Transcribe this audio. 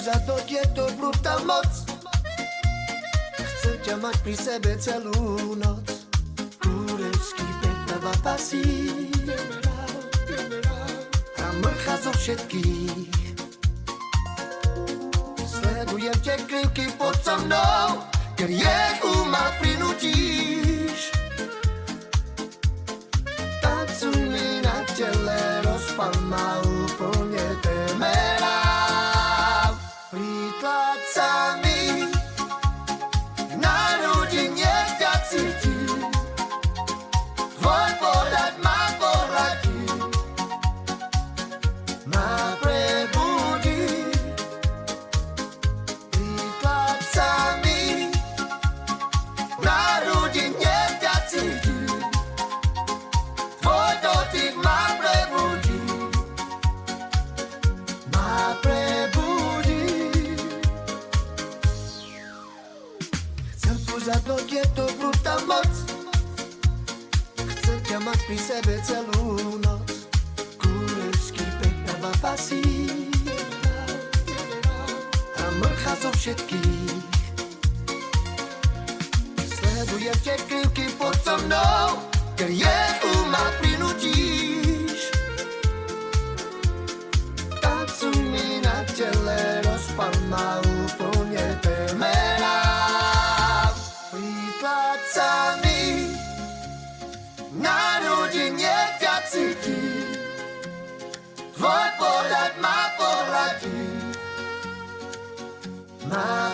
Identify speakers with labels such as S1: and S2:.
S1: za to je to brutál moc. Chcem ťa mať pri sebe celú noc. Kurevský pekná baba si a mrcha zo všetkých. Sledujem tie krivky pod so mnou, keď riechu ma prinútiš. Tancuj mi na tele, rozpal ma úplne temerám. Prítlač sa mi na hrudi, nech ťa cítim. Tvoj pohľad ma pohľadí, ma prebudí. Prítlač sa mi na hrudi, nech ťa cítim. Tvoj dotyk ma prebudí, ma prebudí. Chcem tvoj zadok, je to brutál moc. Chcem ťa mať pri sebe celú noc. Kurevský pekná baba si a mrcha zo všetkých. Sledujem tie krivky pod so mnou, keď riechu ma prinútiš. Tancuj mi na tele, rozpal ma úplne temerám. Prítlač sa mi na hrudi, nech ťa cítim. Tvoj pohľad ma pohľadí, ma